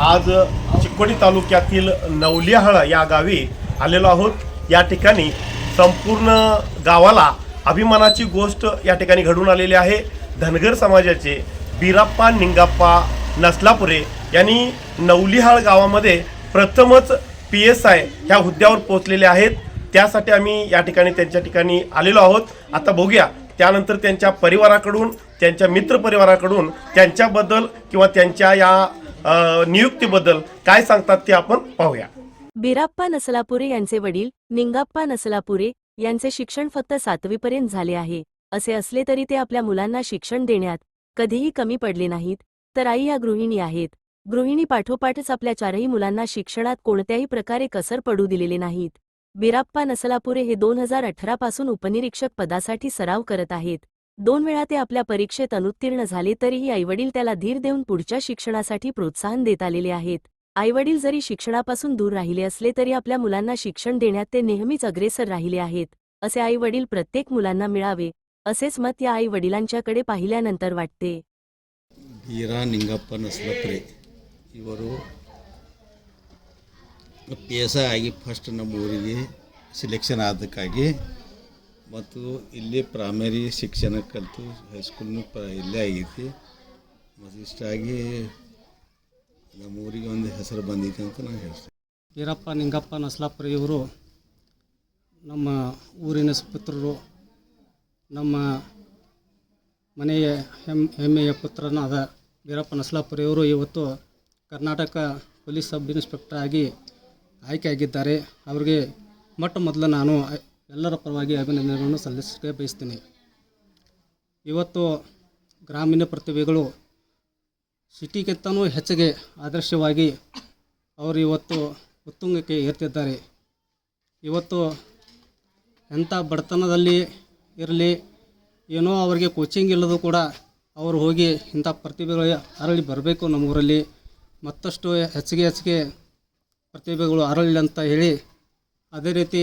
आज चिकोडी तालुक्यातील नवलियाहळ या गावी आलेलो आहोत। या ठिकाणी संपूर्ण गावाला अभिमानाची गोष्ट या ठिकाणी घडून आलेली आहे। धनगर समाजाचे बिराप्पा निंगाप्पा नसलापुरे यांनी नवलियाहळ गावामध्ये प्रथमच PSI ह्या हुद्द्यावर पोहोचलेले आहेत। त्यासाठी आम्ही या ठिकाणी त्यांच्या ठिकाणी आलेलो आहोत। आता बघूया त्यानंतर त्यांच्या परिवाराकडून, त्यांच्या मित्र परिवाराकडून त्यांच्याबद्दल किंवा त्यांच्या या नियुक्तीबद्दल काय सांगतात ते आपण पाहूया। बिराप्पा नसलापुरे यांचे वडील निंगाप्पा नसलापुरे यांचे शिक्षण फक्त 7वी पर्यंत झाले आहे। असे असले तरी ते आपल्या मुलांना शिक्षण देण्यात कधीही कमी पडले नाहीत। तर आई या गृहिणी आहेत। गृहिणी पाठोपाठच आपल्या 4ही मुलांना शिक्षणात कोणत्याही प्रकारे कसर पडू दिलेले नाहीत। बिराप्पा नसलापुरे हे 2018 पासून उपनिरीक्षक पदासाठी सराव करत आहेत। 2 वेळा ते आपल्या परीक्षेत अनुत्तीर्ण झाले तरीही आईवडील त्याला धीर देऊन पुढच्या शिक्षणासाठी प्रोत्साहन देत आलेले आहेत। आईवडील जरी शिक्षणापासून दूर राहिले असले तरी आपल्या मुलांना शिक्षण देण्यात ते नेहमीच अग्रेसर राहिले आहेत। असे आईवडील प्रत्येक मुलांना मिळावे असेच मत या आईवडिलांच्याकडे पाहिल्यानंतर वाटते। ಬೀರಾ ನಿಂಗಪ್ಪ ನಸ್ಲಪುರೆ ಇವರು PSI ಆಗಿ ಫಸ್ಟ್ ನಮ್ಮ ಊರಿಗೆ ಸಿಲೆಕ್ಷನ್ ಆದಕ್ಕಾಗಿ ಮತ್ತು ಇಲ್ಲಿ ಪ್ರೈಮರಿ ಶಿಕ್ಷಣ ಕಲಿತು ಹೈಸ್ಕೂಲ್ನೂ ಇಲ್ಲೇ ಆಗೈತಿ ಮತ್ತು ಇಷ್ಟಾಗಿ ನಮ್ಮ ಊರಿಗೆ ಒಂದು ಹೆಸರು ಬಂದೈತೆ ಅಂತ ನಾನು ಹೇಳ್ತೀನಿ। ಬೀರಪ್ಪ ನಿಂಗಪ್ಪ ನಸ್ಲಾಪುರೆ ಇವರು ನಮ್ಮ ಊರಿನ ಸುಪುತ್ರರು, ನಮ್ಮ ಮನೆಯ ಹೆಮ್ಮೆಯ ಪುತ್ರನಾದ ಬೀರಪ್ಪ ನಸ್ಲಾಪುರೆ ಇವರು ಇವತ್ತು ಕರ್ನಾಟಕ ಪೊಲೀಸ್ ಸಬ್ ಇನ್ಸ್ಪೆಕ್ಟರ್ ಆಗಿ ಆಯ್ಕೆಯಾಗಿದ್ದಾರೆ। ಅವರಿಗೆ ಮೊಟ್ಟ ಮೊದಲು ನಾನು ಎಲ್ಲರ ಪರವಾಗಿ ಅಭಿನಂದನೆಗಳನ್ನು ಸಲ್ಲಿಸಕ್ಕೆ ಬಯಸ್ತೀನಿ। ಇವತ್ತು ಗ್ರಾಮೀಣ ಪ್ರತಿಭೆಗಳು ಸಿಟಿಗಿಂತನೂ ಹೆಚ್ಚಿಗೆ ಆದರ್ಶವಾಗಿ ಅವರು ಇವತ್ತು ಉತ್ತುಂಗಕ್ಕೆ ಏರ್ತಿದ್ದಾರೆ। ಇವತ್ತು ಎಂಥ ಬಡತನದಲ್ಲಿ ಇರಲಿ ಏನೋ ಅವರಿಗೆ ಕೋಚಿಂಗ್ ಇಲ್ಲದು ಕೂಡ ಅವರು ಹೋಗಿ ಇಂಥ ಪ್ರತಿಭೆಗಳು ಅರಳಿ ಬರಬೇಕು, ನಮ್ಮೂರಲ್ಲಿ ಮತ್ತಷ್ಟು ಹೆಚ್ಚಿಗೆ ಪ್ರತಿಭೆಗಳು ಅರಳಿ ಅಂತ ಹೇಳಿ, ಅದೇ ರೀತಿ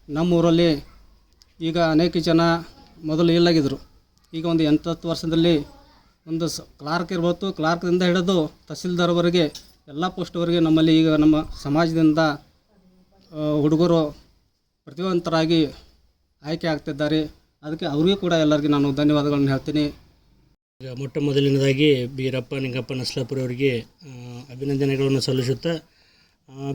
ನಮ್ಮೂರಲ್ಲಿ ಈಗ ಅನೇಕ ಜನ ಮೊದಲು ಇಲ್ಲಾಗಿದ್ದರು, ಈಗ ಒಂದು 8-10 ವರ್ಷದಲ್ಲಿ ಒಂದು ಕ್ಲಾರ್ಕ್ ಇರ್ಬೋದು, ಕ್ಲಾರ್ಕ್ದಿಂದ ಹಿಡಿದು ತಹಸೀಲ್ದಾರ್ವರೆಗೆ ಎಲ್ಲ ಪೋಸ್ಟ್ವರೆಗೆ ನಮ್ಮಲ್ಲಿ ಈಗ ನಮ್ಮ ಸಮಾಜದಿಂದ ಹುಡುಗರು ಪ್ರತಿಭಾವಂತರಾಗಿ ಆಯ್ಕೆ ಆಗ್ತಿದ್ದಾರೆ। ಅದಕ್ಕೆ ಅವರಿಗೂ ಕೂಡ ಎಲ್ಲರಿಗೂ ನಾನು ಧನ್ಯವಾದಗಳನ್ನು ಹೇಳ್ತೀನಿ। ಈಗ ಮೊಟ್ಟ ಮೊದಲನೇದಾಗಿ ಬೀರಪ್ಪ ನಿಂಗಪ್ಪ ನಸ್ಲಾಪುರೆ ಅವರಿಗೆ ಅಭಿನಂದನೆಗಳನ್ನು ಸಲ್ಲಿಸುತ್ತಾ,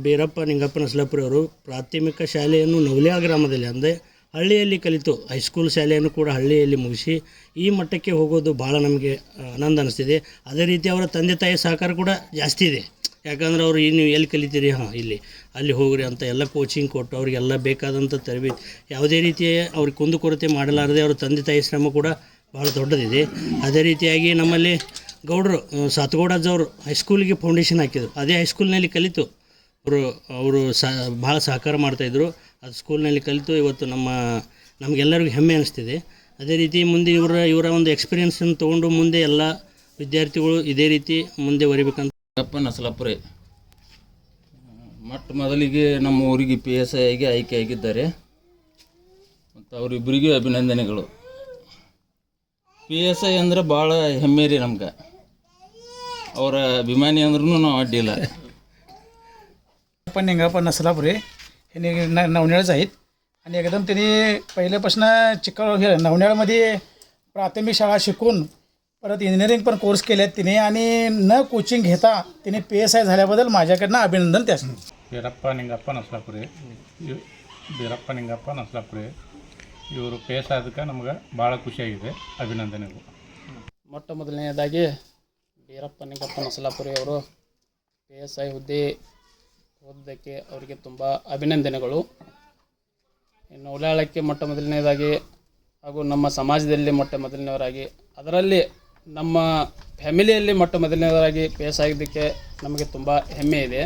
ಬೀರಪ್ಪ ನಿಂಗಪ್ಪ ನಸ್ಲಾಪುರೆ ಅವರು ಪ್ರಾಥಮಿಕ ಶಾಲೆಯನ್ನು ನವಲಿಯಾಳ ಗ್ರಾಮದಲ್ಲಿ ಅಂದರೆ ಹಳ್ಳಿಯಲ್ಲಿ ಕಲಿತು ಹೈಸ್ಕೂಲ್ ಶಾಲೆಯನ್ನು ಕೂಡ ಹಳ್ಳಿಯಲ್ಲಿ ಮುಗಿಸಿ ಈ ಮಟ್ಟಕ್ಕೆ ಹೋಗೋದು ಭಾಳ ನಮಗೆ ಆನಂದ ಅನ್ನಿಸ್ತಿದೆ। ಅದೇ ರೀತಿ ಅವರ ತಂದೆ ತಾಯಿ ಸಹಕಾರ ಕೂಡ ಜಾಸ್ತಿ ಇದೆ। ಯಾಕಂದ್ರೆ ಅವರು ನೀವು ಎಲ್ಲಿ ಕಲಿತೀರಿ, ಅಲ್ಲಿ ಹೋಗ್ರಿ ಅಂತ ಎಲ್ಲ ಕೋಚಿಂಗ್ ಕೊಟ್ಟು ಅವರಿಗೆಲ್ಲ ಬೇಕಾದಂಥ ತರಬೇತಿ, ಯಾವುದೇ ರೀತಿಯ ಅವ್ರಿಗೆ ಕುಂದುಕೊರತೆ ಮಾಡಲಾರದೆ ಅವರ ತಂದೆ ತಾಯಿ ಶ್ರಮ ಕೂಡ ಭಾಳ ದೊಡ್ಡದಿದೆ। ಅದೇ ರೀತಿಯಾಗಿ ನಮ್ಮಲ್ಲಿ ಗೌಡರು ಸಾತಗೌಡಜ್ಜವರು ಹೈಸ್ಕೂಲಿಗೆ ಫೌಂಡೇಶನ್ ಹಾಕಿದರು, ಅದೇ ಹೈಸ್ಕೂಲ್ನಲ್ಲಿ ಕಲಿತು ಅವರು ಭಾಳ ಸಹಕಾರ ಮಾಡ್ತಾಯಿದ್ರು। ಅದು ಸ್ಕೂಲ್ನಲ್ಲಿ ಕಲಿತು ಇವತ್ತು ನಮಗೆಲ್ಲರಿಗೂ ಹೆಮ್ಮೆ ಅನ್ನಿಸ್ತಿದೆ। ಅದೇ ರೀತಿ ಮುಂದೆ ಇವರ ಒಂದು ಎಕ್ಸ್ಪೀರಿಯೆನ್ಸನ್ನು ತೊಗೊಂಡು ಮುಂದೆ ಎಲ್ಲ ವಿದ್ಯಾರ್ಥಿಗಳು ಇದೇ ರೀತಿ ಮುಂದೆ ಬರೀಬೇಕಂತ। ಬೀರಪ್ಪ ನಸಲಾಪುರೆ ಮೊಟ್ಟ ಮೊದಲಿಗೆ ನಮ್ಮ ಊರಿಗೆ PSI ಆಗಿ ಆಯ್ಕೆಯಾಗಿದ್ದಾರೆ ಮತ್ತು ಅವರಿಬ್ಬರಿಗೂ ಅಭಿನಂದನೆಗಳು। PSI ಅಂದ್ರೆ ಭಾಳ ಹೆಮ್ಮೆ ರೀ ನಮ್ಗೆ, ಅವರ ಅಭಿಮಾನಿ ಅಂದ್ರೂ ನಾವು ಅಡ್ಡಿಲ್ಲ। पण निंगाप्पा नसलापुरे हे नवनेळच आहेत आणि एकदम त्यांनी पहिल्यापासून हे नवनेळमध्ये प्राथमिक शाळा शिकून परत इंजिनिअरिंग पण कोर्स केले आहेत तिने आणि न कोचिंग घेता तिने PSI झाल्याबद्दल माझ्याकडनं अभिनंदन त्यासनी। ಬೀರಪ್ಪ ನಿಂಗಪ್ಪ ನಸ್ಲಾಪುರೆ ಇವರು PSI ಅದಕ್ಕೆ ನಮ್ಗೆ ಭಾಳ ಖುಷಿಯಾಗಿದೆ, ಅಭಿನಂದನೆಗಳು। ಮೊಟ್ಟ ಮೊದಲನೆಯದಾಗಿ ಬೀರಪ್ಪ ನಿಂಗಪ್ಪ ನಸಲಾಪುರೆ ಅವರು PSI ಹುದ್ದೆ ಓದೋದಕ್ಕೆ ಅವರಿಗೆ ತುಂಬ ಅಭಿನಂದನೆಗಳು। ನವಲಿಯಾಳಕ್ಕೆ ಮೊಟ್ಟ ಮೊದಲನೇದಾಗಿ ಹಾಗೂ ನಮ್ಮ ಸಮಾಜದಲ್ಲಿ ಮೊಟ್ಟ ಮೊದಲನೇವರಾಗಿ, ಅದರಲ್ಲಿ ನಮ್ಮ ಫ್ಯಾಮಿಲಿಯಲ್ಲಿ ಮೊಟ್ಟ ಮೊದಲನೇವರಾಗಿ PSI ಆಗಿದ್ದಕ್ಕೆ ನಮಗೆ ತುಂಬ ಹೆಮ್ಮೆ ಇದೆ।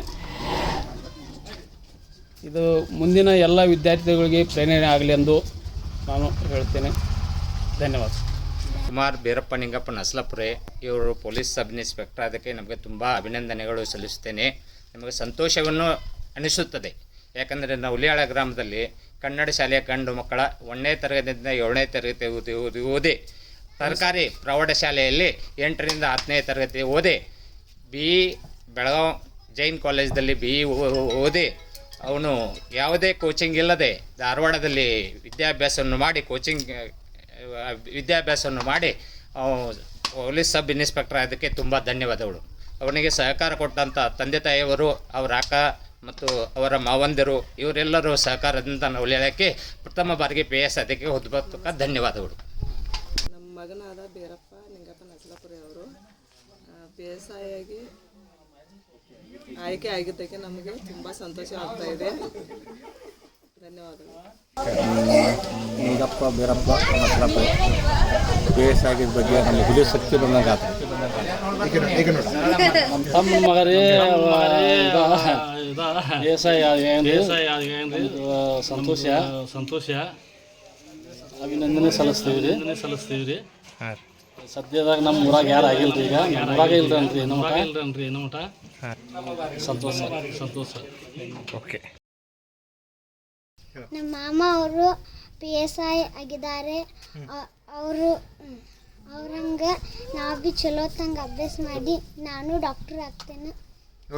ಇದು ಮುಂದಿನ ಎಲ್ಲ ವಿದ್ಯಾರ್ಥಿಗಳಿಗೆ ಪ್ರೇರಣೆ ಆಗಲಿ ಎಂದು ನಾನು ಹೇಳ್ತೇನೆ। ಧನ್ಯವಾದ। ಕುಮಾರ್ ಬೀರಪ್ಪ ನಿಂಗಪ್ಪ ನಸ್ಲಾಪುರೆ ಇವರು ಪೊಲೀಸ್ ಸಬ್ ಇನ್ಸ್ಪೆಕ್ಟರ್, ಅದಕ್ಕೆ ನಮಗೆ ತುಂಬ ಅಭಿನಂದನೆಗಳು ಸಲ್ಲಿಸುತ್ತೇನೆ। ನಮಗೆ ಸಂತೋಷವನ್ನು ಅನಿಸುತ್ತದೆ, ಯಾಕಂದರೆ ನವಲಿಯಾಳ ಗ್ರಾಮದಲ್ಲಿ ಕನ್ನಡ ಶಾಲೆಯ ಗಂಡು ಮಕ್ಕಳ 1ನೇ ತರಗತಿಯಿಂದ 7ನೇ ತರಗತಿ ಓದಿ ಸರ್ಕಾರಿ ಪ್ರೌಢಶಾಲೆಯಲ್ಲಿ 8ರಿಂದ 10ನೇ ತರಗತಿ ಓದಿ ಬೆಳಗಾವಿ ಜೈನ್ ಕಾಲೇಜ್ದಲ್ಲಿ BE ಓದಿ ಅವನು ಯಾವುದೇ ಕೋಚಿಂಗ್ ಇಲ್ಲದೆ ಧಾರವಾಡದಲ್ಲಿ ವಿದ್ಯಾಭ್ಯಾಸವನ್ನು ಮಾಡಿ ಪೊಲೀಸ್ ಸಬ್ ಇನ್ಸ್ಪೆಕ್ಟರ್ ಅದಕ್ಕೆ ತುಂಬ ಧನ್ಯವಾದಗಳು. ಅವನಿಗೆ ಸಹಕಾರ ಕೊಟ್ಟಂಥ ತಂದೆ ತಾಯಿಯವರು, ಅವರ ಅಕ್ಕ ಮತ್ತು ಅವರ ಮಾವಂದಿರು ಇವರೆಲ್ಲರೂ ಸಹಕಾರದಿಂದ ನವಲಿಯಾಳಕ್ಕೆ ಪ್ರಥಮ ಬಾರಿಗೆ PS ಅದಕ್ಕೆ ಹೊಂದಬೇಕು ಧನ್ಯವಾದಗಳು. ನಮ್ಮ ಮಗನಾದ ಬೀರಪ್ಪ ನಿಂಗಪ್ಪ ನಸಲಾಪುರಿ ಅವರು PSI ಆಗಿ ಆಯ್ಕೆ ಆಗಿದ್ದಕ್ಕೆ ನಮಗೆ ತುಂಬ ಸಂತೋಷ ಆಗ್ತಾ ಇದೆ. ಧನ್ಯವಾದಗಳು. ನಿಂಗಪ್ಪ ಬೀರಪ್ಪ ನಸಲಾಪುರಿ PS ಆಗಿದ್ದ ಬಗ್ಗೆ ನಮಗೆ ಹುಲಿ ಶಕ್ತಿ ಬಂದಂಗೆ ಆತ. ತಮ್ಮ ಮಗರೇ ಸಂತೋಷ ಅಭಿನಂದನೆ ಸಲ್ಲಿಸ್ತೀವಿ ರೀ. ಸದ್ಯದಾಗ ನಮ್ಮ ಊರಾಗ ಯಾರು ಆಗಿಲ್ರಿ, ಈಗ ಊರಾಗ ಇಲ್ರನ್ರಿ ಏನೋ ಮಠ ಸಂತೋಷ. ಓಕೆ. ನಮ್ಮ ಮಾಮ ಅವರು PSI ಆಗಿದ್ದಾರೆ. ಅವರು ಅವ್ರಂಗೆ ನಾವು ಭೀ ಚಲೋ ತಂಗೆ ಅಭ್ಯಾಸ ಮಾಡಿ ನಾನು ಡಾಕ್ಟರ್ ಆಗ್ತೇನೆ.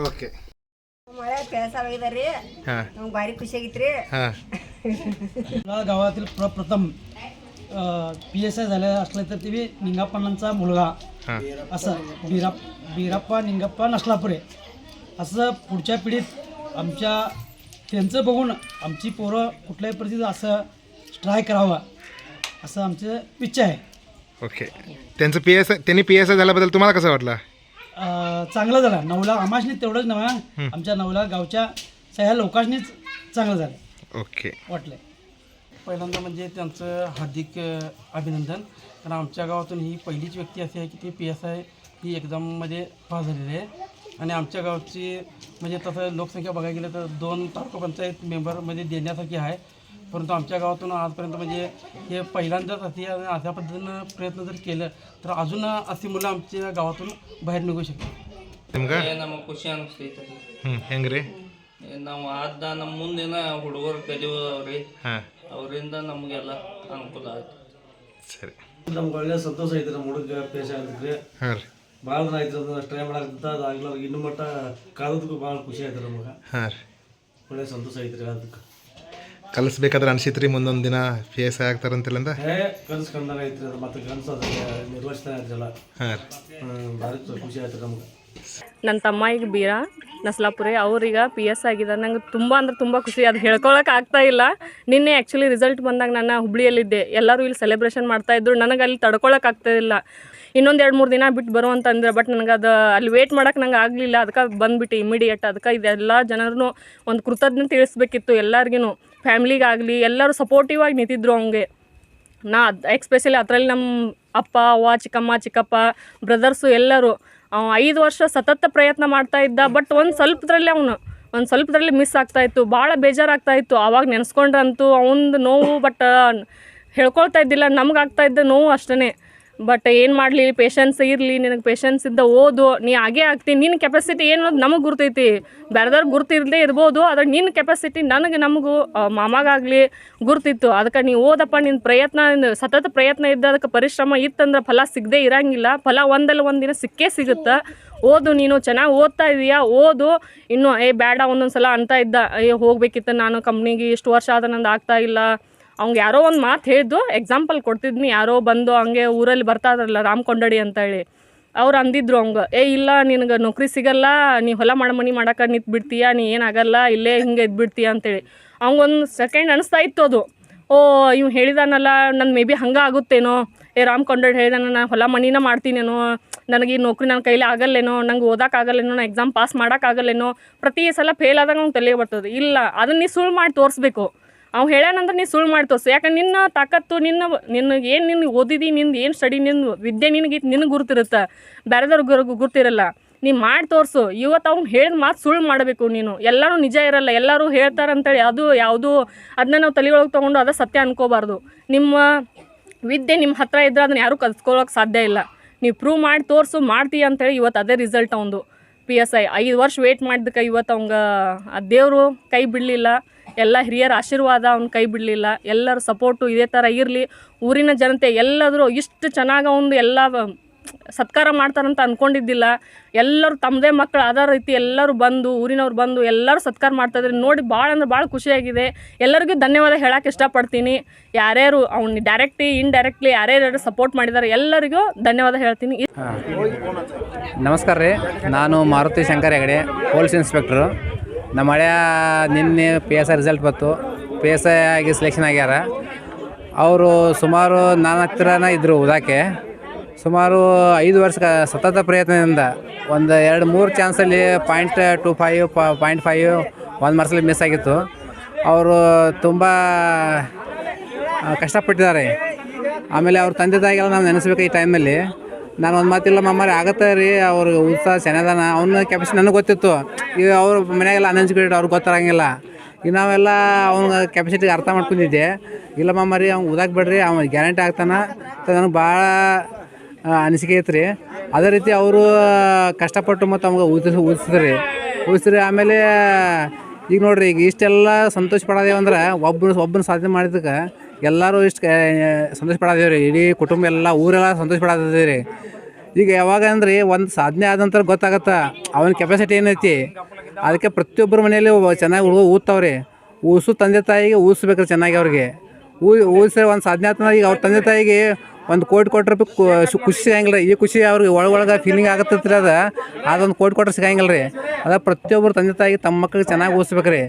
ಓಕೆ. मला PSI ಆಗಿದ್ದಾರೆ ರೀ. ನಮ್ಗೆ ಭಾರಿ ಖುಷಿ ಆಗಿತ್ತು ರೀ. गावातील प्रथम PSI झाले असले तर ते निंगाप्पांचा मुलगा असं बीरप्पा निंगप्पा नसलापुरे असं पुढच्या पिढीत आमच्या त्यांचं बघून आमची पोरं कुठल्याही परिस्थितीत असं ट्राय करावं असं आमचं इच्छा आहे. ओके. त्यांनी PSI झाल्याबद्दल तुम्हाला कसं वाटलं? चांगलं झालं. नवला आमाशनी तेवढंच नव्हे, आमच्या नवला गावच्या सगळ्या लोकांनीच चांगलं झालं. ओके. वाटलं. पहिल्यांदा म्हणजे त्यांचं हार्दिक अभिनंदन, कारण आमच्या गावातून ही पहिलीच व्यक्ती अशी आहे की ती PSI ही एक्झाममध्ये पास झालेली आहे. आणि आमच्या गावची म्हणजे तसं लोकसंख्या बघायला गेलं तर 2 तालुका पंचायत मेंबरमध्ये देण्यासारखी आहे, परंतु आमच्या गावातून आजपर्यंत म्हणजे हे पहिल्यांदाच अशा पद्धतीनं प्रयत्न जर केलं तर अजून अशी मुलं आमच्या गावातून बाहेर निघू शकतात. ನಮಗೆ ಖುಷಿ ಅನಿಸ್ತೈತೆ ರೀ. ಹೆಂಗೆ ರೀ? ನಾವು ನಮ್ಮ ಮುಂದಿನ ಹುಡುಗರು ಕಲಿಯೋದವ್ರಿ, ಅವರಿಂದ ನಮಗೆಲ್ಲ ಅನುಕೂಲ ಆಯ್ತು. ಸರಿ. ನಮ್ಗೆ ಒಳ್ಳೆ ಸಂತೋಷ ಐತೆ. ನಮ್ಮ ಹುಡುಗ ಪೇಶ ಆಗಿದ್ರಿ ಹಾಂ ರೀ. ಭಾಳ ದಿನ ಆಯ್ತು ಅದನ್ನ ಟ್ರೈ ಮಾಡಾಕತ್ತ, ಅದು ಆಗ್ಲಾರ ಇನ್ನೂ ಮಟ್ಟ ಕಾಲದಕ್ಕೂ ಭಾಳ ಖುಷಿ ಆಯ್ತು ನಮಗೆ. ಹಾಂ ರೀ. ಒಳ್ಳೆ ಸಂತೋಷ ಐತ್ರಿ. ಅದಕ್ಕೆ ಕಲಿಸ್ಬೇಕಾದ್ರೆ ಅನಿಸಿತ್ತು ರೀ ಮುಂದೊಂದು ದಿನ PSI ಆಗ್ತಾರಂತಿಲ್ಲಂದ? ಕನಸು ಕಂಡಾಗ ಐತ್ರಿ. ಅದು ಮತ್ತೆ ಕನಸು ಅದಕ್ಕೆ ನಿರ್ವಹಿಸ್ತಾ ಇದ್ರಲ್ಲ. ಹಾಂ ರೀ. ಭಾರಿ ಖುಷಿ ಆಯ್ತು ನಮ್ಗೆ. ನನ್ನ ತಮ್ಮ ಈಗ ಬೀರ ನಸ್ಲಾಪುರಿ ಅವ್ರೀಗ PSI ಆಗಿದ್ದಾರೆ. ನಂಗೆ ತುಂಬ ಅಂದ್ರೆ ತುಂಬ ಖುಷಿ. ಅದು ಹೇಳ್ಕೊಳಕ್ಕೆ ಆಗ್ತಾ ಇಲ್ಲ. ನಿನ್ನೆ ಆ್ಯಕ್ಚುಲಿ ರಿಸಲ್ಟ್ ಬಂದಾಗ ನಾನು ಹುಬ್ಳಿಯಲ್ಲಿದ್ದೆ. ಎಲ್ಲರೂ ಇಲ್ಲಿ ಸೆಲೆಬ್ರೇಷನ್ ಮಾಡ್ತಾಯಿದ್ರು. ನನಗೆ ಅಲ್ಲಿ ತಡ್ಕೊಳಕ್ಕೆ ಆಗ್ತಾಯಿಲ್ಲ. ಇನ್ನೊಂದು 2-3 ದಿನ ಬಿಟ್ಟು ಬರುವಂತಂದ್ರೆ, ಬಟ್ ನನಗೆ ಅದು ಅಲ್ಲಿ ವೇಟ್ ಮಾಡೋಕೆ ನಂಗೆ ಆಗಲಿಲ್ಲ. ಅದಕ್ಕೆ ಬಂದುಬಿಟ್ಟು ಇಮಿಡಿಯೇಟ್. ಅದಕ್ಕೆ ಇದೆಲ್ಲ ಜನರನ್ನು ಒಂದು ಕೃತಜ್ಞತೆ ತಿಳಿಸ್ಬೇಕಿತ್ತು ಎಲ್ಲರಿಗೂ, ಫ್ಯಾಮ್ಲಿಗಾಗಲಿ ಎಲ್ಲರೂ ಸಪೋರ್ಟಿವ್ ಆಗಿ ನಿಂತಿದ್ರು ಅವಂಗೆ. ಎಕ್ಸ್ಪೆಷಲಿ ಅದರಲ್ಲಿ ನಮ್ಮ ಅಪ್ಪ ಅವ್ವ ಚಿಕ್ಕಮ್ಮ ಚಿಕ್ಕಪ್ಪ ಬ್ರದರ್ಸು ಎಲ್ಲರೂ. 5 ವರ್ಷ ಸತತ ಪ್ರಯತ್ನ ಮಾಡ್ತಾ ಇದ್ದ. ಬಟ್ ಒಂದು ಸ್ವಲ್ಪದ್ರಲ್ಲಿ ಮಿಸ್ ಆಗ್ತಾಯಿತ್ತು. ಭಾಳ ಬೇಜಾರಾಗ್ತಾಯಿತ್ತು. ಆವಾಗ ನೆನೆಸ್ಕೊಂಡ್ರಂತೂ ಅವನದು ನೋವು, ಬಟ್ ಹೇಳ್ಕೊಳ್ತಾ ಇದ್ದಿಲ್ಲ. ನಮ್ಗೆ ಆಗ್ತಾಯಿದ್ದ ನೋವು ಅಷ್ಟೇ. ಬಟ್ ಏನು ಮಾಡಲಿ, ಪೇಷನ್ಸ್ ಇರಲಿ. ನಿನಗೆ ಪೇಷನ್ಸ್ ಇದ್ದ ಓದು, ನೀ ಆಗೇ ಆಗ್ತೀನಿ. ನಿನ್ನ ಕೆಪಾಸಿಟಿ ಏನು ಅನ್ನೋದು ನಮಗೆ ಗುರ್ತೈತಿ. ಬೇರೆದವ್ರಿಗೆ ಗುರ್ತಿರದೇ ಇರ್ಬೋದು, ಆದರೆ ನಿನ್ನ ಕೆಪಾಸಿಟಿ ನಮಗೂ ಮಾಮಾಗಾಗಲಿ ಗುರ್ತಿತ್ತು. ಅದಕ್ಕೆ ನೀವು ಓದಪ್ಪ, ನಿನ್ನ ಪ್ರಯತ್ನ ಸತತ ಪ್ರಯತ್ನ ಇದ್ದ, ಅದಕ್ಕೆ ಪರಿಶ್ರಮ ಇತ್ತಂದ್ರೆ ಫಲ ಸಿಗದೇ ಇರೋಂಗಿಲ್ಲ. ಫಲ ಒಂದಲ್ಲ ಒಂದು ದಿನ ಸಿಕ್ಕೇ ಸಿಗುತ್ತೆ. ಓದು, ನೀನು ಚೆನ್ನಾಗಿ ಓದ್ತಾ ಇದೀಯಾ, ಓದು. ಇನ್ನೂ ಬೇಡ ಒಂದೊಂದು ಸಲ ಅಂತ ಇದ್ದ, ಹೋಗ್ಬೇಕಿತ್ತು ನಾನು ಕಂಪ್ನಿಗೆ, ಇಷ್ಟು ವರ್ಷ ಆದ ನಂದು ಆಗ್ತಾ ಇಲ್ಲ. ಅವ್ಗೆ ಯಾರೋ ಒಂದು ಮಾತು ಹೇಳಿದ್ದು, ಎಕ್ಸಾಂಪಲ್ ಕೊಡ್ತಿದ್ನಿ. ಯಾರೋ ಬಂದು ಹಂಗೆ ಊರಲ್ಲಿ ಬರ್ತಾ ಇದ್ರಲ್ಲ ರಾಮಕೊಂಡಡಿ ಅಂತೇಳಿ, ಅವ್ರು ಅಂದಿದ್ರು ಅವಂಗೆ, ಇಲ್ಲ ನಿನಗೆ ನೌಕರಿ ಸಿಗಲ್ಲ, ನೀ ಹೊಲ ಮನಿ ಮಾಡೋಕೆ ನಿಂತು ಬಿಡ್ತೀಯ, ನೀ ಏನಾಗಲ್ಲ, ಇಲ್ಲೇ ಹಿಂಗೆ ಇದ್ಬಿಡ್ತೀಯ ಅಂತೇಳಿ. ಅವ್ಗೊಂದು ಸೆಕೆಂಡ್ ಅನಿಸ್ತಾ ಇತ್ತು ಅದು. ಇವ್ ಹೇಳಿದಾನಲ್ಲ, ನನ್ನ ಮೇ ಬಿ ಹಂಗೆ ಆಗುತ್ತೇನೋ, ರಾಮಕೊಂಡಡಿ ಹೇಳಿದಾನ ನಾನು ಹೊಲ ಮನಿನ ಮಾಡ್ತೀನೇನೋ, ನನಗೆ ಈ ನೌಕರಿ ನನ್ನ ಕೈಲಿ ಆಗಲ್ಲೇನೋ, ನಂಗೆ ಓದೋಕ್ಕಾಗಲ್ಲೇನೋ, ನಾನು ಎಕ್ಸಾಮ್ ಪಾಸ್ ಮಾಡೋಕ್ಕಾಗಲ್ಲೇನೋ. ಪ್ರತಿ ಸಲ ಫೇಲ್ ಆದಾಗ ಅವ್ನು ತಲೆಗೆ ಬರ್ತದೆ. ಇಲ್ಲ, ಅದನ್ನ ನೀ ಸುಳ್ಳು ಮಾಡಿ ತೋರಿಸ್ಬೇಕು. ಅವ್ನು ಹೇಳ್ಯಾನಂದ್ರೆ ನೀನು ಸುಳ್ಳು ಮಾಡಿ ತೋರಿಸು. ಯಾಕಂದ್ರೆ ನಿನ್ನ ತಾಕತ್ತು, ನಿನಗೆ ಏನು ನಿನ್ನ ಓದಿದಿ, ನಿಂದು ಏನು ಸ್ಟಡಿ, ನಿನ್ನ ವಿದ್ಯೆ ನಿನಗೆ ಗುರುತಿರುತ್ತೆ, ಬೇರೆದವ್ರಿಗೆ ಗುರ್ತಿರಲ್ಲ. ನೀನು ಮಾಡಿ ತೋರಿಸು. ಇವತ್ತು ಅವ್ನು ಹೇಳಿದ ಮಾತು ಸುಳ್ಳು ಮಾಡಬೇಕು ನೀನು. ಎಲ್ಲರೂ ನಿಜ ಇರಲ್ಲ, ಎಲ್ಲರೂ ಹೇಳ್ತಾರಂತೇಳಿ ಯಾವುದು ಅದನ್ನ ನಾವು ತಲೆಯೊಳಗೆ ತೊಗೊಂಡು ಅದು ಸತ್ಯ ಅನ್ಕೋಬಾರ್ದು. ನಿಮ್ಮ ವಿದ್ಯೆ ನಿಮ್ಮ ಹತ್ರ ಇದ್ದರೆ ಅದನ್ನು ಯಾರೂ ಕಲ್ತ್ಕೊಳ್ಳೋಕೆ ಸಾಧ್ಯ ಇಲ್ಲ. ನೀವು ಪ್ರೂವ್ ಮಾಡಿ ತೋರಿಸು, ಮಾಡ್ತೀಯ ಅಂತೇಳಿ ಇವತ್ತು ಅದೇ ರಿಸಲ್ಟ್ ಅವನು. PSI 5 ವರ್ಷ ವೇಟ್ ಮಾಡಿದ್ದಕ್ಕೆ ಇವತ್ತು ಅವಂಗೆ ಆ ದೇವರು ಕೈ ಬಿಡಲಿಲ್ಲ. ಎಲ್ಲ ಹಿರಿಯರ ಆಶೀರ್ವಾದ ಅವ್ನ ಕೈ ಬಿಡಲಿಲ್ಲ. ಎಲ್ಲರ ಸಪೋರ್ಟು ಇದೇ ಥರ ಇರಲಿ. ಊರಿನ ಜನತೆ ಎಲ್ಲರೂ ಇಷ್ಟು ಚೆನ್ನಾಗಿ ಅವನು ಎಲ್ಲ ಸತ್ಕಾರ ಮಾಡ್ತಾರಂತ ಅಂದ್ಕೊಂಡಿದ್ದಿಲ್ಲ. ಎಲ್ಲರೂ ತಮ್ಮದೇ ಮಕ್ಕಳು ಅದೇ ರೀತಿ ಎಲ್ಲರೂ ಬಂದು ಊರಿನವ್ರು ಬಂದು ಎಲ್ಲರೂ ಸತ್ಕಾರ ಮಾಡ್ತಾಯಿದ್ರು. ನೋಡಿ ಭಾಳ ಅಂದ್ರೆ ಭಾಳ ಖುಷಿಯಾಗಿದೆ. ಎಲ್ಲರಿಗೂ ಧನ್ಯವಾದ ಹೇಳಕ್ಕೆ ಇಷ್ಟಪಡ್ತೀನಿ. ಯಾರ್ಯಾರು ಅವ್ನು ಡೈರೆಕ್ಟ್ಲಿ ಇಂಡೈರೆಕ್ಟ್ಲಿ ಯಾರ್ಯಾರು ಸಪೋರ್ಟ್ ಮಾಡಿದ್ದಾರೆ ಎಲ್ಲರಿಗೂ ಧನ್ಯವಾದ ಹೇಳ್ತೀನಿ. ನಮಸ್ಕಾರ ರೀ, ನಾನು ಮಾರುತಿ ಶಂಕರ್ ಹೆಗಡೆ, ಪೊಲೀಸ್ ಇನ್ಸ್ಪೆಕ್ಟ್ರು. ನಮ್ಮ ಹಳೆಯ ನಿನ್ನೆ PSI ರಿಸಲ್ಟ್ ಬಂತು. PSI ಆಗಿ ಸೆಲೆಕ್ಷನ್ ಆಗ್ಯಾರ. ಅವರು ಸುಮಾರು ನನ್ನ ಹತ್ರನೇ ಇದ್ದರು ಓದೋಕ್ಕೆ. ಸುಮಾರು 5 ವರ್ಷ ಸತತ ಪ್ರಯತ್ನದಿಂದ ಒಂದು 2-3 ಚಾನ್ಸಲ್ಲಿ 0.25 0.5 ಒಂದು ಮಾರ್ಕ್ಸಲ್ಲಿ ಮಿಸ್ ಆಗಿತ್ತು. ಅವರು ತುಂಬ ಕಷ್ಟಪಟ್ಟಿದ್ದಾರೆ. ಆಮೇಲೆ ಅವ್ರ ತಂದೆ ತಾಯಿಗೆಲ್ಲ ನಾವು ನೆನೆಸ್ಬೇಕು ಈ ಟೈಮಲ್ಲಿ. ನಾನು ಒಂದು ಮಾತಿಲ್ಲ ಮಮ್ಮರಿ ಆಗತ್ತೆ ರೀ, ಅವ್ರು ಉತ್ಸಾಹ ಚೆನ್ನಾದಾನ, ಅವನ ಕೆಪಾಸಿಟಿ ನನಗೆ ಗೊತ್ತಿತ್ತು. ಈಗ ಅವ್ರ ಮನೆಯಾಗೆಲ್ಲ ಅನ್ಎಜುಕೇಟೆಡ್, ಅವ್ರಿಗೆ ಗೊತ್ತಾಗಂಗಿಲ್ಲ. ಈಗ ನಾವೆಲ್ಲ ಅವ್ನ ಕೆಪಾಸಿಟಿಗೆ ಅರ್ಥ ಮಾಡ್ಕೊಂಡಿದ್ದೆ. ಇಲ್ಲ ಮಮ್ಮರಿ ಅವ್ನು ಓದಕ್ಕೆ ಬಿಡ್ರಿ, ಅವ್ನು ಗ್ಯಾರಂಟಿ ಆಗ್ತಾನೆ ಅಂತ ನನಗೆ ಭಾಳ ಅನಿಸಿಕೆ ಐತೆ ರೀ. ಅದೇ ರೀತಿ ಅವರು ಕಷ್ಟಪಟ್ಟು ಮತ್ತು ಅವ್ಗೆ ಊದಿಸ್ರಿ. ಆಮೇಲೆ ಈಗ ನೋಡಿರಿ, ಈಗ ಇಷ್ಟೆಲ್ಲ ಸಂತೋಷ ಪಡೋದೇವು ಅಂದ್ರೆ ಒಬ್ಬನ ಸಾಧನೆ ಮಾಡಿದಕ್ಕೆ ಎಲ್ಲರೂ ಇಷ್ಟು ಸಂತೋಷ ಪಡೋದೇವು ರೀ. ಇಡೀ ಕುಟುಂಬ ಎಲ್ಲ ಊರೆಲ್ಲ ಸಂತೋಷ ಪಡೋದೇ ರೀ. ಈಗ ಯಾವಾಗ ಅಂದ್ರೆ ಒಂದು ಸಾಧನೆ ಆದಂತರ ಗೊತ್ತಾಗತ್ತೆ ಅವನ ಕೆಪಾಸಿಟಿ ಏನೈತಿ. ಅದಕ್ಕೆ ಪ್ರತಿಯೊಬ್ಬರ ಮನೆಯಲ್ಲಿ ಚೆನ್ನಾಗಿ ಓದ್ತಾವ್ರಿ. ಊಸು ತಂದೆ ತಾಯಿಗೆ ಊದಿಸ್ಬೇಕ್ರಿ ಚೆನ್ನಾಗಿ. ಅವ್ರಿಗೆ ಊದಿಸಿ ಒಂದು ಸಾಧನೆ ಆತಂದ್ರೆ ಈಗ ಅವ್ರ ತಂದೆ ತಾಯಿಗೆ 1 ಕೋಟಿ ಕೊಟ್ಟರೆ ಖುಷಿ ಸಿಗಂಗಿಲ್ಲ ರೀ. ಈ ಖುಷಿ ಅವ್ರಿಗೆ ಒಳಗೆ ಫೀಲಿಂಗ್ ಆಗತ್ತೈತ್ರಿ. ಅದೊಂದು ಕೋಟಿ ಕೊಟ್ಟರೆ ಸಿಗಂಗಿಲ್ಲ ರೀ. ಅದ ಪ್ರತಿಯೊಬ್ಬರು ತಂದೆ ತಾಯಿಗೆ ತಮ್ಮ ಮಕ್ಕಳಿಗೆ ಚೆನ್ನಾಗಿ ಓದಿಸ್ಬೇಕು ರೀ.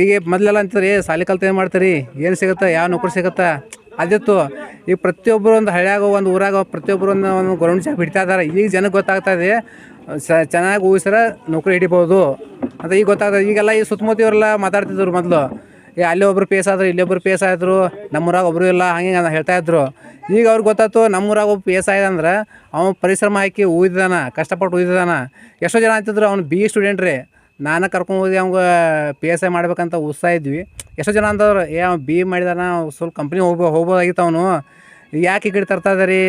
ಈಗ ಮೊದಲೆಲ್ಲ ಅಂತೀರಿ ಸಾಲಿ ಕಲ್ತು ಏನು ಮಾಡ್ತೀರಿ, ಏನು ಸಿಗುತ್ತೆ, ಯಾವ ನೌಕರಿ ಸಿಗುತ್ತೆ ಅದಿತ್ತು. ಈಗ ಪ್ರತಿಯೊಬ್ಬರು ಒಂದು ಹಳ್ಳಿಯಾಗ ಒಂದು ಊರಾಗ ಪ್ರತಿಯೊಬ್ಬರು ಒಂದು ಗೌರ್ಮೆಂಟ್ ಜಾಬ್ ಹಿಡಿತಾ ಇದ್ದಾರೆ. ಈಗ ಜನಕ್ಕೆ ಗೊತ್ತಾಗ್ತಾ ಇದೆ ಚೆನ್ನಾಗಿ ಊದಿಸ್ರೆ ನೌಕರಿ ಹಿಡಿಬೋದು ಅಂತ ಈಗ ಗೊತ್ತಾಗ್ತದೆ. ಈಗೆಲ್ಲ ಈ ಸುತ್ತಮುತ್ತ ಇವರೆಲ್ಲ ಮಾತಾಡ್ತಿದ್ರು ಮೊದಲು, ಅಲ್ಲಿ ಒಬ್ಬರು PSI ಆದರು, ಇಲ್ಲೊಬ್ಬರು PSI ಆದರು, ನಮ್ಮೂರಾಗ ಒಬ್ಬರು ಇಲ್ಲ ಹಂಗೆ ಅಂತ ಹೇಳ್ತಾಯಿದ್ರು. ಈಗ ಅವ್ರಿಗೆ ಗೊತ್ತಾಯ್ತು ನಮ್ಮೂರಾಗ ಒಬ್ಬ PSI ಅಂದ್ರೆ ಅವ್ನು ಪರಿಶ್ರಮ ಹಾಕಿ ಊದಿದಾನ, ಕಷ್ಟಪಟ್ಟು ಊದಿದಾನ. ಎಷ್ಟೋ ಜನ ಅಂತಿದ್ರು ಅವ್ನು BE ಸ್ಟೂಡೆಂಟ್ ರೀ, ನಾನು ಕರ್ಕೊಂಡು ಹೋಗಿ ಅವ್ಗೆ PSI ಮಾಡ್ಬೇಕಂತ ಉತ್ಸಾಹ ಇದ್ವಿ. ಎಷ್ಟೋ ಜನ ಅಂತವ್ರು ಅವ್ನು BE ಮಾಡಿದಾನ, ಸ್ವಲ್ಪ ಕಂಪ್ನಿ ಹೋಗ್ಬೋದಾಗಿತ್ತು ಅವನು, ಯಾಕೆ ಈ ಕಡೆ ತರ್ತಾ ಇದ್ದಾರೆ.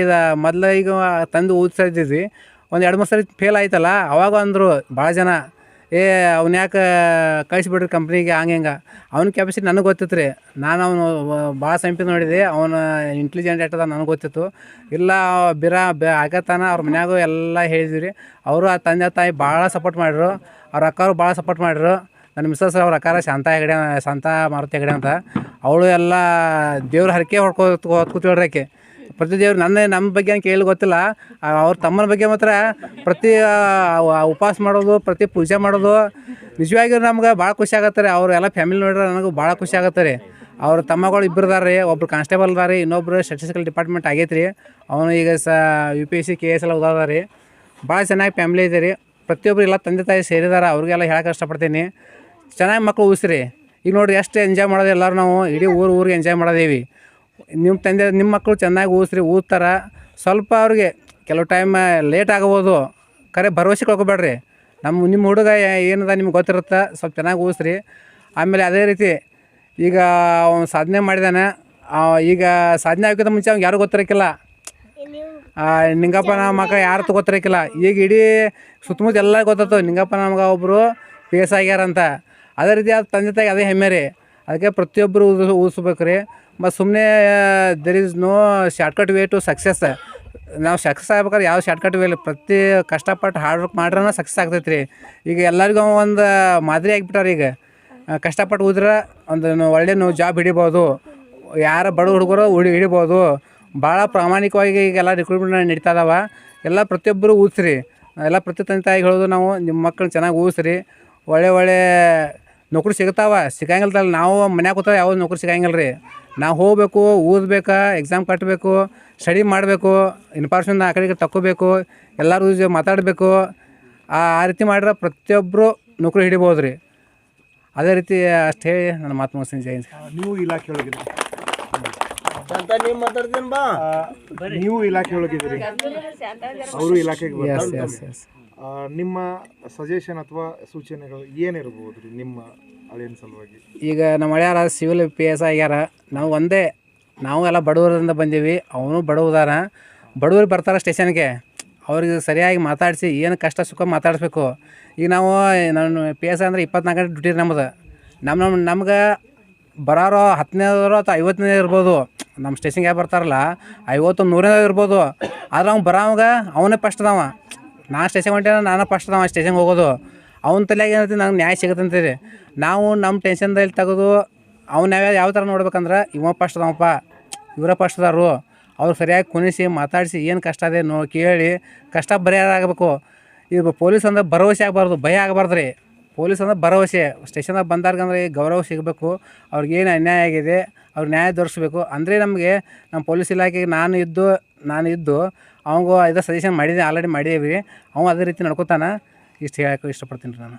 ಮೊದಲು ಈಗ ತಂದು ಓದಿಸ್ತಾ ಇದ್ದಿದ್ವಿ, ಒಂದು 2-3 ಸರಿ ಫೇಲ್ ಆಯ್ತಲ್ಲ, ಅವಾಗ ಅಂದರು ಭಾಳ ಜನ, ಅವ್ನು ಯಾಕೆ ಕಳಿಸ್ಬಿಡ್ರಿ ಕಂಪ್ನಿಗೆ ಹಂಗೆ. ಅವ್ನ ಕೆಪಾಸಿಟಿ ನನಗೆ ಗೊತ್ತಿತ್ತು ರೀ. ನಾನು ಅವನು ಭಾಳ ಸಮೀಪ ನೋಡಿದೆ, ಅವನು ಇಂಟೆಲಿಜೆಂಟ್ ಆಯ್ತದ ನನಗೆ ಗೊತ್ತಿತ್ತು. ಇಲ್ಲ ಆಗತ್ತಾನ ಅವ್ರ ಮನ್ಯಾಗೂ ಎಲ್ಲ ಹೇಳಿದ್ವಿ ರೀ. ಅವರು ಆ ತಂದೆ ತಾಯಿ ಭಾಳ ಸಪೋರ್ಟ್ ಮಾಡಿದ್ರು, ಅವ್ರ ಅಕ್ಕವರು ಭಾಳ ಸಪೋರ್ಟ್ ಮಾಡಿದ್ರು. ನನ್ನ ಮಿಸ್ಸಸ್ ಅವ್ರ ಅಕ್ಕಾರ ಶಾಂತ ಮಾರುತಿ ಹೆಗಡೆ ಅಂತ, ಅವಳು ಎಲ್ಲ ದೇವ್ರ ಹರಕೆ ಹೊಡ್ಕೊತೀವ್ರಿ. ಆಕೆ ಪ್ರತಿ ದೇವ್ರು ನಮ್ಮ ಬಗ್ಗೆ ಕೇಳಿ ಗೊತ್ತಿಲ್ಲ, ಅವ್ರ ತಮ್ಮನ ಬಗ್ಗೆ ಮಾತ್ರ ಪ್ರತಿ ಉಪವಾಸ ಮಾಡೋದು, ಪ್ರತಿ ಪೂಜೆ ಮಾಡೋದು ನಿಜವಾಗಿಯೂ ನಮ್ಗೆ ಭಾಳ ಖುಷಿ ಆಗತ್ತೆ ರೀ. ಅವರು ಎಲ್ಲ ಫ್ಯಾಮಿಲಿ ನೋಡಿದ್ರೆ ನನಗೂ ಭಾಳ ಖುಷಿ ಆಗತ್ತೆ ರೀ. ಅವ್ರ ತಮ್ಮಗಳು 2 ಇದಾರೆ ರೀ, ಒಬ್ರು ಕಾನ್ಸ್ಟೇಬಲ್ ಅದಾರ ರೀ, ಇನ್ನೊಬ್ರು ಸ್ಟ್ಯಾಟಿಸ್ಟಿಕಲ್ ಡಿಪಾರ್ಟ್ಮೆಂಟ್ ಆಗೈತೆ ರೀ. ಅವನು ಈಗ UPSC KS ಎಲ್ಲ ಓದಾದ ರೀ. ಭಾಳ ಚೆನ್ನಾಗಿ ಫ್ಯಾಮಿಲಿ ಇದೆ ರೀ. ಪ್ರತಿಯೊಬ್ಬರು ಎಲ್ಲ ತಂದೆ ತಾಯಿ ಸೇರಿದಾರೆ, ಅವ್ರಿಗೆಲ್ಲ ಹೇಳಕ್ಕೆ ಇಷ್ಟಪಡ್ತೀನಿ, ಚೆನ್ನಾಗಿ ಮಕ್ಕಳು ಉಳಿಸ್ರಿ. ಈಗ ನೋಡಿರಿ ಎಷ್ಟು ಎಂಜಾಯ್ ಮಾಡೋದು ಎಲ್ಲರೂ ನಾವು, ಇಡೀ ಊರಿಗೆ ಎಂಜಾಯ್ ಮಾಡೋದೇವಿ. ನಿಮ್ಮ ಮಕ್ಕಳು ಚೆನ್ನಾಗಿ ಓದ್ತಾರ. ಸ್ವಲ್ಪ ಅವ್ರಿಗೆ ಕೆಲವು ಟೈಮ್ ಲೇಟ್ ಆಗ್ಬೋದು, ಖರೆ ಭರವಸೆ ಕಳ್ಕೊಬೇಡ್ರಿ. ನಿಮ್ಮ ಹುಡುಗ ಏನದ ನಿಮ್ಗೆ ಗೊತ್ತಿರುತ್ತೆ, ಸ್ವಲ್ಪ ಚೆನ್ನಾಗಿ ಓದಿಸ್ರಿ. ಆಮೇಲೆ ಅದೇ ರೀತಿ ಈಗ ಅವನು ಸಾಧನೆ ಮಾಡಿದಾನೆ. ಈಗ ಸಾಧನೆ ಆಗೋಕ್ಕಿಂತ ಮುಂಚೆ ಅವ್ನಿಗೆ ಯಾರೂ ಗೊತ್ತಿರೋಕ್ಕಿಲ್ಲ, ನಿಂಗಪ್ಪನ ಮಗ ಯಾರು ಗೊತ್ತಿರೋಕ್ಕಿಲ್ಲ. ಈಗ ಇಡೀ ಸುತ್ತಮುತ್ತ ಎಲ್ಲ ಗೊತ್ತಾಯ್ತು ನಿಂಗಪ್ಪನ ಮಗ ಒಬ್ಬರು PSI ಆಗ್ಯಾರಂತ. ಅದೇ ರೀತಿ ಅದು ತಂದೆ ತಾಯಿಗೆ ಅದೇ ಹೆಮ್ಮೆ ರೀ. ಅದಕ್ಕೆ ಪ್ರತಿಯೊಬ್ಬರು ಊದಿಸ್ಬೇಕು ರೀ. ಮತ್ತು ಸುಮ್ಮನೆ there is no shortcut way to success. ನಾವು ಸಕ್ಸಸ್ ಆಗ್ಬೇಕಾದ್ರೆ ಯಾವ ಶಾರ್ಟ್ಕಟ್ ವೇ ಇಲ್ಲ, ಪ್ರತಿ ಕಷ್ಟಪಟ್ಟು ಹಾರ್ಡ್ ವರ್ಕ್ ಮಾಡ್ರೆ ಸಕ್ಸಸ್ ಆಗ್ತೈತೆ ರೀ. ಈಗ ಎಲ್ಲರಿಗೂ ಒಂದು ಮಾದರಿ ಆಗಿಬಿಟ್ಟಾರೆ. ಈಗ ಕಷ್ಟಪಟ್ಟು ಊದ್ರೆ ಒಂದು ಒಳ್ಳೆ ಜಾಬ್ ಹಿಡಿಬೋದು, ಯಾರ ಬಡ ಹುಡುಗರು ಹಿಡಿಬೋದು. ಭಾಳ ಪ್ರಾಮಾಣಿಕವಾಗಿ ಈಗೆಲ್ಲ ರಿಕ್ರೂಟ್ಮೆಂಟ್ ನಡೀತಾ ಇದಾವೆ. ಎಲ್ಲ ಪ್ರತಿಯೊಬ್ಬರು ಊದಿಸ್ರಿ. ಎಲ್ಲ ಪ್ರತಿ ತಂದೆ ತಾಯಿಗೆ ಹೇಳೋದು ನಾವು, ನಿಮ್ಮ ಮಕ್ಕಳನ್ನ ಚೆನ್ನಾಗಿ ಊದಿಸ್ರಿ. ಒಳ್ಳೆ ನೌಕರಿ ಸಿಗಂಗಿಲ್ಲ. ನಾವು ಮನ್ಯಾಗ ಕೂತಾಗ ಯಾವ್ದು ನೌಕರಿ ಸಿಗಂಗಿಲ್ಲ ರೀ. ನಾವು ಹೋಗ್ಬೇಕು, ಓದಬೇಕು, ಎಕ್ಸಾಮ್ ಕಟ್ಟಬೇಕು, ಸ್ಟಡಿ ಮಾಡಬೇಕು, ಇನ್ಫಾರ್ಮೇಷನ್ ಆ ಕಡೆಗೆ ತಗೋಬೇಕು, ಎಲ್ಲರೂ ಮಾತಾಡಬೇಕು. ಆ ರೀತಿ ಮಾಡಿದ್ರೆ ಪ್ರತಿಯೊಬ್ಬರು ನೌಕರಿ ಹಿಡಿಬೋದು ರೀ. ಅದೇ ರೀತಿ ಅಷ್ಟು ಹೇಳಿ ನನ್ನ ಮಾತು ಮುಗಿಸ್ತೀನಿ. ಜೈ ಹಿಂದ್. ನೀವು ಇಲಾಖೆ ಒಳಗಿದ್ರಿ, ನೀವು ಇಲಾಖೆ ಒಳಗಿದ್ರಿ, ಅವರು ಇಲಾಖೆಗೆ ಎಸ್. ನಿಮ್ಮ ಸಜೆಷನ್ ಅಥವಾ ಸೂಚನೆಗಳು ಏನಿರ್ಬೋದು ರೀ ನಿಮ್ಮ ಹಳೆಯ ಸಲುವಾಗಿ? ಈಗ ನಮ್ಮ ಹಳೆಯಾರ ಸಿವಿಲ್ PSI ಆಗ್ಯಾರ. ನಾವು ಎಲ್ಲ ಬಡವರಿಂದ ಬಂದೀವಿ, ಅವನು ಬಡವದಾರ. ಬಡವರು ಬರ್ತಾರೆ ಸ್ಟೇಷನ್ಗೆ, ಅವ್ರಿಗೆ ಸರಿಯಾಗಿ ಮಾತಾಡಿಸಿ ಏನು ಕಷ್ಟ ಸುಖ ಮಾತಾಡಿಸ್ಬೇಕು. ಈಗ ನಾನು PSI ಅಂದರೆ 24 ಗಂಟೆ ಡ್ಯೂಟಿ ನಮ್ಮದು. ನಮ್ಗೆ ಬರೋರು 10ನೇದವರು ಅಥವಾ 50ನೇ ಇರ್ಬೋದು. ನಮ್ಮ ಸ್ಟೇಷನ್ಗೆ ಯಾರು ಬರ್ತಾರಲ್ಲ 50-100 ಇರ್ಬೋದು. ಆದ್ರೆ ಅವ್ನು ಬರೋವಾಗ ಅವನೇ ಫಸ್ಟ್ ಅದಾವ. ನಾನು ಸ್ಟೇಷನ್ ಹೊಂಟೇನ ನಾನು ಫಸ್ಟ್ ಅದಾವ ಸ್ಟೇಷನ್ಗೆ ಹೋಗೋದು. ಅವ್ನ ತಲೆಯಾಗ ಏನೈತಿ ನಂಗೆ ನ್ಯಾಯ ಸಿಗುತ್ತೆ ಅಂತೇಳಿ ನಾವು ನಮ್ಮ ಟೆನ್ಷನ್ದಲ್ಲಿ ತೆಗೆದು ಅವ್ನು ಯಾವ ಥರ ನೋಡ್ಬೇಕಂದ್ರೆ ಇವ ಫಸ್ಟ್ ಅದಾವಪ್ಪ, ಇವರ ಫಸ್ಟ್ ಅದಾರು, ಅವ್ರು ಸರಿಯಾಗಿ ಕುಣಿಸಿ ಮಾತಾಡಿಸಿ ಏನು ಕಷ್ಟ ಅದೇ ಕೇಳಿ ಕಷ್ಟ ಪರಿಹಾರ ಆಗಬೇಕು. ಈಗ ಪೊಲೀಸ್ ಅಂದ್ರೆ ಭರವಸೆ ಆಗಬಾರ್ದು, ಭಯ ಆಗಬಾರ್ದು ರೀ. ಪೊಲೀಸ್ ಅಂದ್ರೆ ಭರವಸೆ. ಸ್ಟೇಷನ್ದಾಗ ಬಂದಾರ್ಗಂದ್ರೆ ಗೌರವ ಸಿಗಬೇಕು, ಅವ್ರಿಗೇನು ಅನ್ಯಾಯ ಆಗಿದೆ ಅವ್ರಿಗೆ ನ್ಯಾಯ ದೊರಕಿಸ್ಬೇಕು. ಅಂದರೆ ನಮಗೆ ನಮ್ಮ ಪೊಲೀಸ್ ಇಲಾಖೆಗೆ ನಾನು ಇದ್ದು ಅವಂಗೂ ಇದರ ಸಜೆಷನ್ ಮಾಡಿದ್ದೀನಿ, ಆಲ್ರೆಡಿ ಮಾಡಿದ್ದೀವಿ. ಅವ ಅದೇ ರೀತಿ ನಡ್ಕೋತಾನೆ. ಇಷ್ಟು ಹೇಳೋಕ್ಕೆ ಇಷ್ಟಪಡ್ತೀನಿ ರೀ ನಾನು.